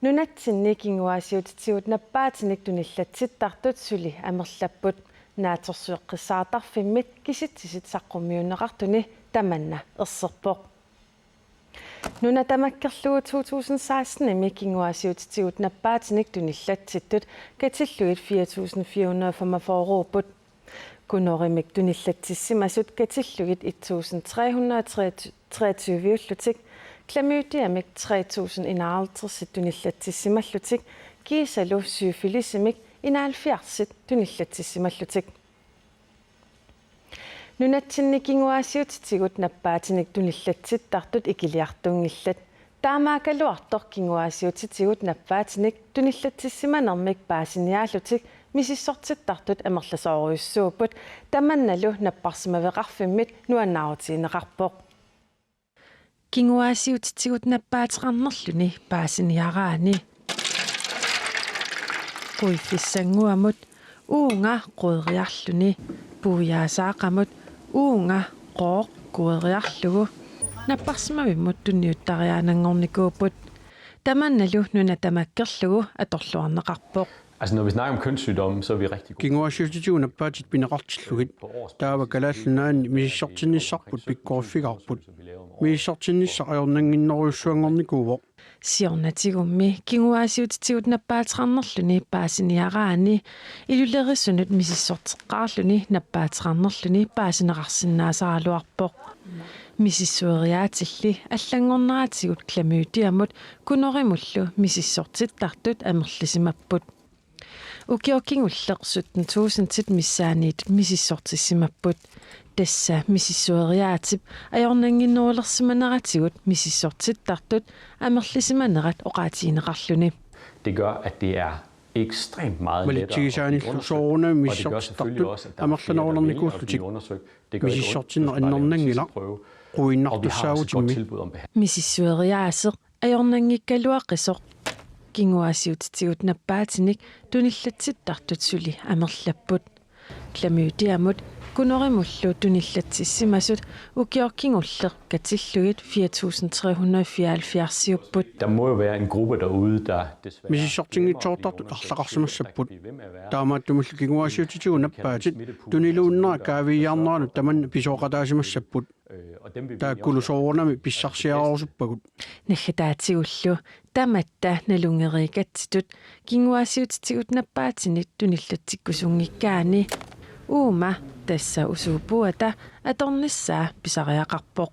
Nunatsinnik inguasiutitiut nappaatinik tunillatittartut suli amerlapput naatorsueqqissaartarfimmit kisitsisit saqqummiunneqartuni tamanna erserpoq. Nuna tamakkerlugu 2016 imik inguasiutitiut nappaatinik tunillatsittut katilluit 4445 kunorimik tunillatsissimasut katillugit 1323 ullutik klamydiamik 3051 tunillatsissimallutik kiisalu syfilissimik 71 tunillatsissimallutik. Nunatsinnik inguasiutitigut nappaatinik tunillatsittartut ikiliartungillat taamaakaluartor kinguasiutitigut nappaatinik tunillatsissimanermik paasiniaallutik misissortittartut amerlasooriussuuput tamannalu napparsimaveqarfimmit nuannaarutiineqarpoq. Kinguasiutitigut nappaateqarnerluni paasiniaraani. Kuiffissanguamut uunga quuderiarluni puujaasaaqamut uunga qooq kuuderiarlugu napparsimavimut tunniuttariaananngornikuuput tamannalu nunatamakkerlugu atorluarneqarpoq. Altså når vi snakker om kønssygdomme, så er vi rigtig gode. Kinguasiutitigut nappaati pineqartillugit taava kalaallunaani misissortinnissarput pikkoriffigarput misissortinnissaqajornanginnoruussuangornikuuvoq siornatigummi kinguasiutitigut nappaateqarnerluni paasiniaraani ilulerissunut misissorteqqaarluni nappaateqarnerluni paasineqarsinnaasaraluarpoq misissueriaatilli аллангорнератигут кламüüтиамут куноримуллу мисиссортиттартут амерлисимаппут укиоккингуллеқ 17000 миссааниит мисиссортиссимаппут тасса мисиссуериаатип ajornanginnuulersimaneratигут мисиссортиттартут амерлисиманерат оқаатиинеқарлуни. Det gør at det er ekstremt meget lettere. Malitigisaanillusooruna missortittartut amerlanorlernikuullutik misissortinnerannernangila quinnartussaavutimmi мисиссуериаасе ajornangikkaluaqqisoq kinguasiutitigut nappaatinik tunillatittartut suli amerlapput klamüütiamut kunorimullu tunillatsissimasut ukiorkingulleq katillugit 4374 Der må jo være en gruppe derude der desværre misissortingitsoortartut арлақарсимассаппут таамааттумуллу кингуасиутитигу наппаатит тунилууннера каавиярнералу таманна писооқатаасимассаппут тааккулусоорунами писсарсиарорусуппагут нахатаатигуллу таматта налунгерикатситут кингуасиутитигут наппаатинит туниллатсиккусунгиккаани uuма tassa usuupuata atornissaa pisariaqarpoq